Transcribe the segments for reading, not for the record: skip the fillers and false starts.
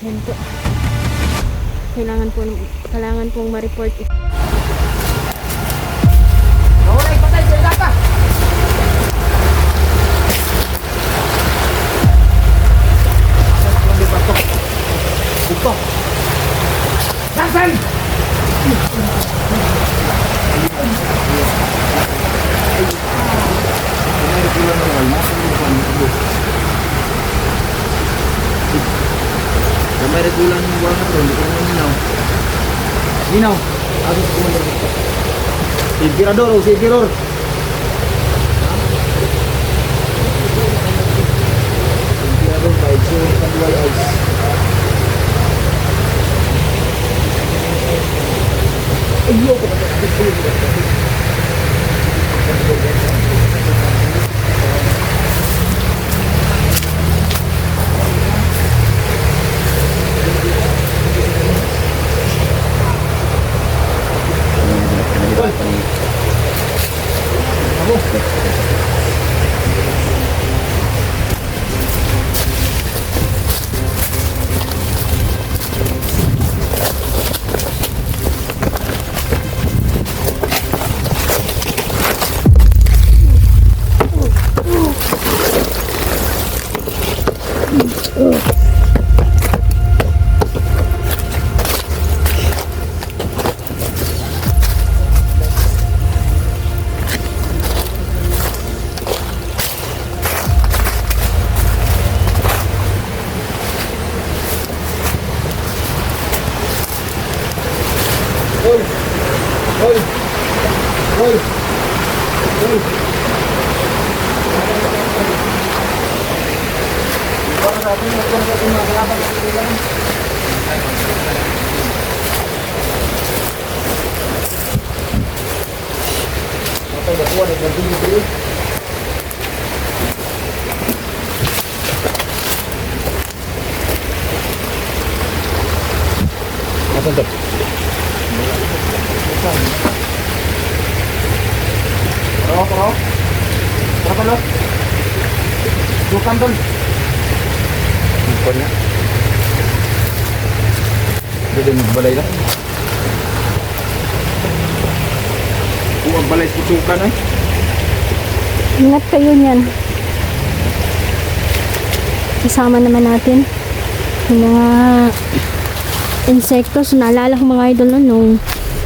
Yan po. Kailangan pong ma-report. Nawala ipatay, sila ka! Ito! Nasaan? May regulan ng buwan bro, hindi ko naman minaw. Minaw? Agos ko man dito. Si Emperador o si Emperor? Emperador by Joe Kanduay Ice. Ayaw ko na. Nasaan to? Taro. Tara. Dukan doon. Dukan na. Dito magbalay lang. Huwag balay tutukan eh. Ingat kayo niyan. Kasama naman natin yung mga insektos. Naalala ko mga idol nung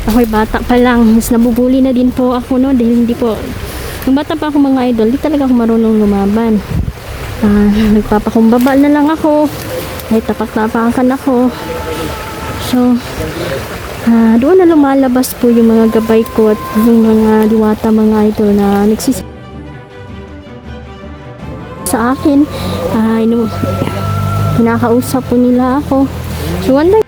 ako'y bata pa lang. Mas nabubuli na din po ako no dahil hindi po. Nung bata pa ako mga idol, di talaga ako marunong lumaban. Nagpapakumbaba na lang ako. Ay tapak-tapakan ako. So, doon na lumalabas po yung mga gabay ko at yung mga diwata mga idol na sa akin. Kinakausap po nila ako. So, one day,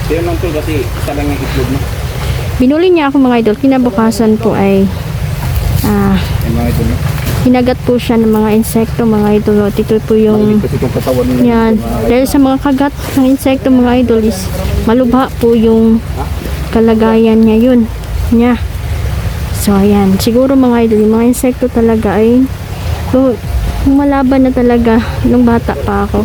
Kaya lang to kasi isa lang yung itlog mo. binuli niya ako mga idol. Kinabukasan po ay Yung mga itlog mo. hinagat po siya ng mga insekto mga idol. At ito po yung Kasi itong katawan nila. yan. Dahil sa mga kagat ng insekto mga idol is malubha po yung kalagayan niya yun. Niya. So ayan. Siguro mga idol, yung mga insekto talaga ay lumalaban na talaga nung bata pa ako.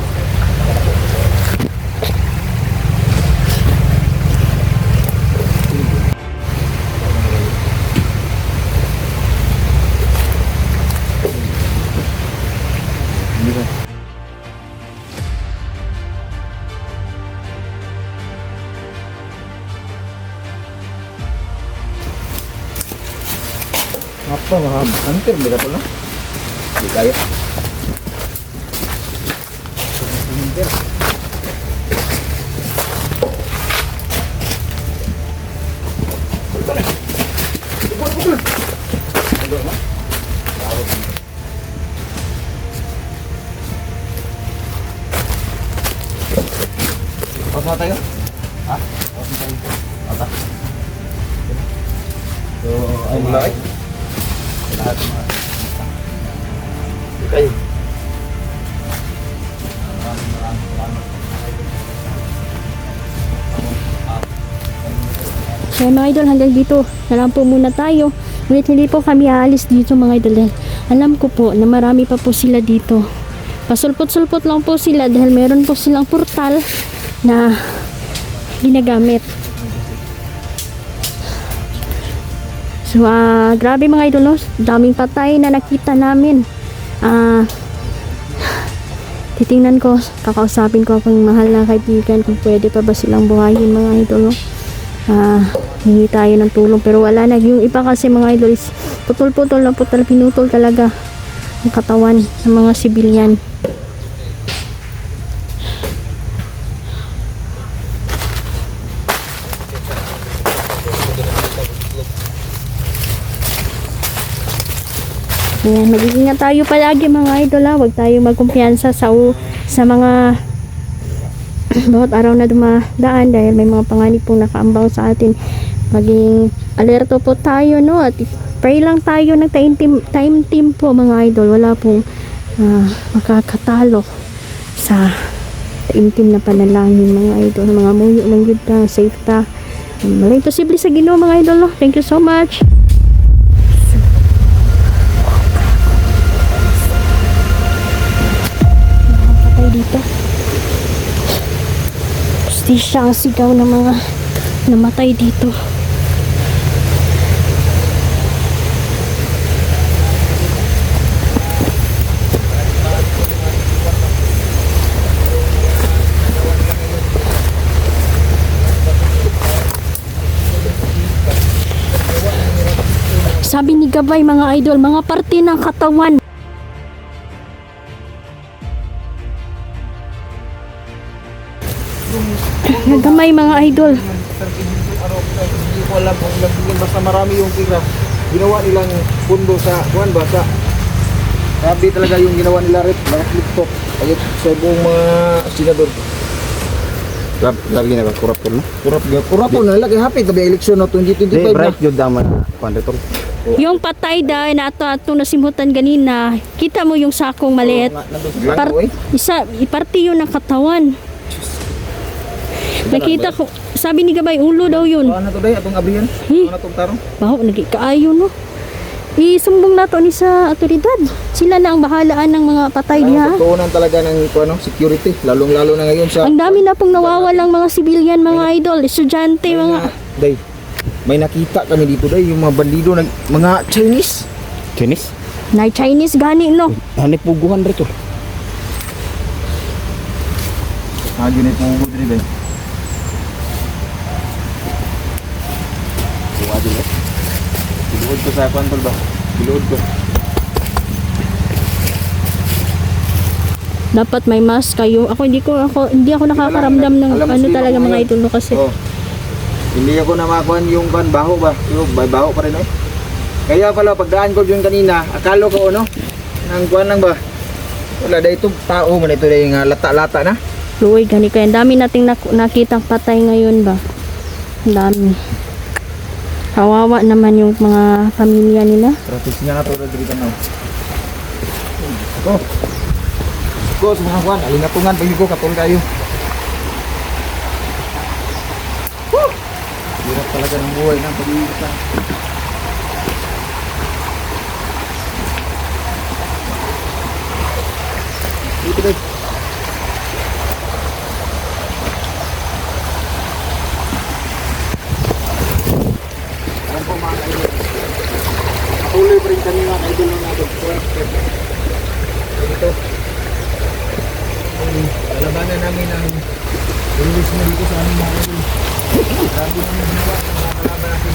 Apa mga hunter ba ito na? Hindi kaya. Hunter. Pasok tayo? Ha? Pasok tayo. Ata. So, ay mulai. Lahat mga. Okay. Kaya mga idol, hanggang dito na lang po muna tayo. Ngunit hindi po kami aalis dito mga idol. Dahil alam ko po na marami pa po sila dito. Pasulpot-sulpot lang po sila dahil meron po silang portal na ginagamit. So, grabe mga idol, no? Daming patay na nakita namin. Titingnan ko, kakausapin ko akong mahal na kaibigan kung pwede pa ba silang buhayin mga idol, no? Hingi tayo ng tulong pero wala na. Yung iba kasi mga idol is putol-putol na putol, pinutol talaga ang katawan ng mga sibilyan. Ayan, mag-iingat tayo palagi mga idol, ha. Huwag tayo magkumpiyansa sa mga bawat araw na dumadaan dahil may mga panganib pong nakaambang sa atin. Maging alerto po tayo, no? At pray lang tayo ng time team po mga idol. Wala pong makakatalo sa time team na panalangin mga idol. Mga muyo ng yun na safe ta. Maling posible sa Ginoo mga idol, no? Thank you so much. Dito justisya ang sigaw ng mga namatay dito. Sabi ni Gabay mga idol, mga parte ng katawan nagamay mga idol. Hindi ko alam kung ilang billion, basta marami yung pira. Ginawa nilang pundo sa buwan ba sa grabe talaga yung ginawa nila rin, mga flip-top ayun sa buong mga senador. Grabe na kurapol no? Kurapol na lagi hapit tabi eleksyon no 2025 na. Bright yun daman pandetol. Yung patay dahil na ato nasimutan ganina, kita mo yung sakong maliit. Iparti yun ng katawan. Nakita ko, sabi ni Gabay, ulo daw yun. Ano to day atong abrihan? Ano tong tarong? Baho, nagkaayo no. Isumbong nato ni sa otoridad. Sila na ang bahalaan ng mga patay diha. Tuunan talaga ng security, lalong-lalo na ngayon sa ang dami na pong nawawalang mga sibilyan, mga idol, estudyante, mga day. May nakita kami dito day, yung mga bandido mga Chinese. na Chinese gani no. Hanip puguhan rito. Ginit mo diri day. Biluod ko sa kwantol ba? Biluod ko. Dapat may mask kayo. Hindi ako nakakaramdam ng ano talaga mga idol no kasi. Hindi ako namakuan yung baho ba? Yung baho pa rin eh. Kaya pala pagdaan ko dyan kanina, akala ko ano? Nang kuan lang ba? Wala dahil itong tao man ito dahil nga lata-lata na. Luoy gani kaya dami nating nakitang patay ngayon ba. Ang dami. Kawawa naman yung mga pamilya nila. Traffic niya na to dito na. Go sa mga kuan, alingatungan pag ko katol kayo. Hirap talaga ng buhay ng pag-iisa. Dito dito. Patuloy pa rin kami mga idol natin. Ito. Lalabanan namin ang release mo dito sa aming mga idol. Grabe namin ginawa ang mga kalaban natin.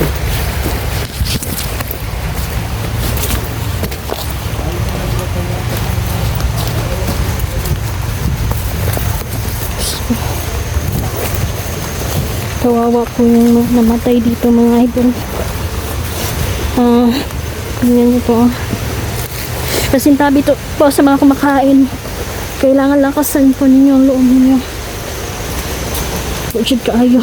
Kawawa po yung namatay dito mga idol. Tingnan niyo po. Pasintabi to po sa mga kumakain. Kailangan lakasan po ninyo ang loob ninyo. Bullshit kaayo.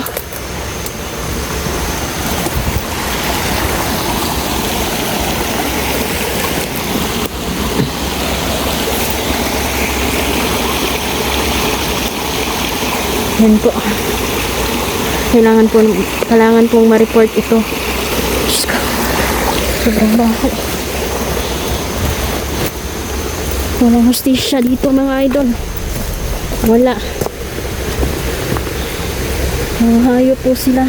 Yan po. Kailangan pong ma-report ito. Diyos ko. Sobrang baho. Walang hustisya dito mga idol. Wala. Mga hayop po sila.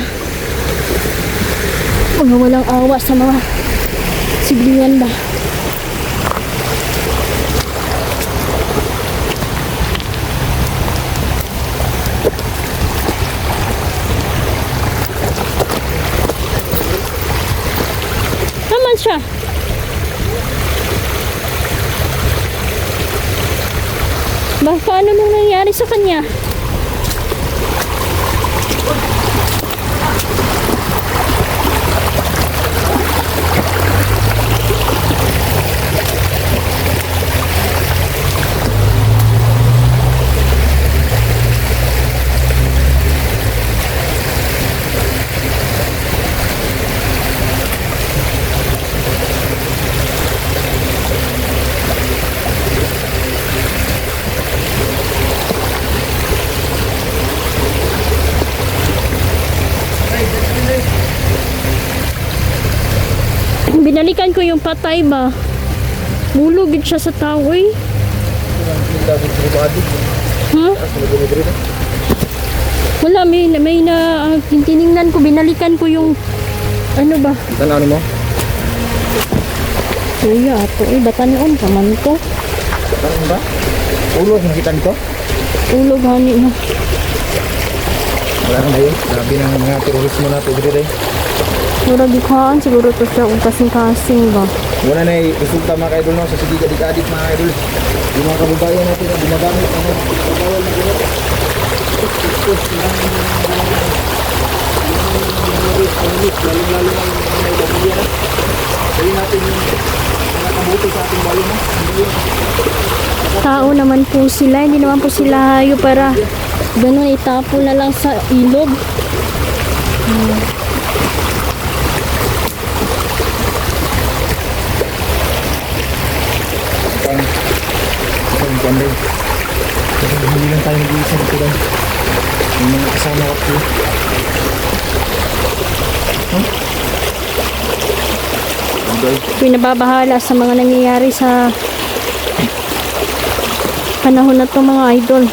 Mga walang awa sa mga siblihan ba. Naman siya. Paano nung nangyari sa kanya? Binalikan ko yung patay ba? Mulugid siya sa tao eh. Ha? Wala, may tiningnan ko, binalikan ko yung ano ba? Ano mo? Kuya, ato eh, batanon pa man to. Ano ba? Ulo, nakita nito? Ulog hani na. Wala na yun. Grabe ng mga terorismo na ito dito. Mura gikuhaan, siguro to siya kung kasing-kasing ba? Wala na resulta mga kaidol no, sa sige adik-adik mga kaidol. Yung mga kababayan natin na ginagamit ng mga kababayan na ginagamit. Lalo-lalo na yung mga ibabayan na. Sabi natin yung mga kabuto sa ating bayan na. Tao naman po sila, hindi naman po sila hayo para ganun itapo na lang sa ilog. Ang ganda. Kasi hindi lang tayo nag-iisa dito lang. May mga kasama ko po. Pinababahala sa mga nangyayari sa panahon na to mga idol.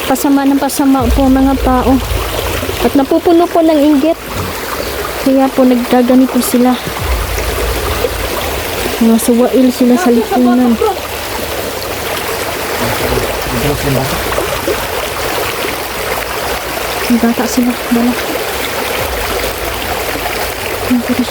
Pasama ng pasama po mga tao. At napupuno po ng inggit. Kaya po naggaganito sila. Mga suwail sila sa lipunan. Ang bata sila. Bala. Ang putos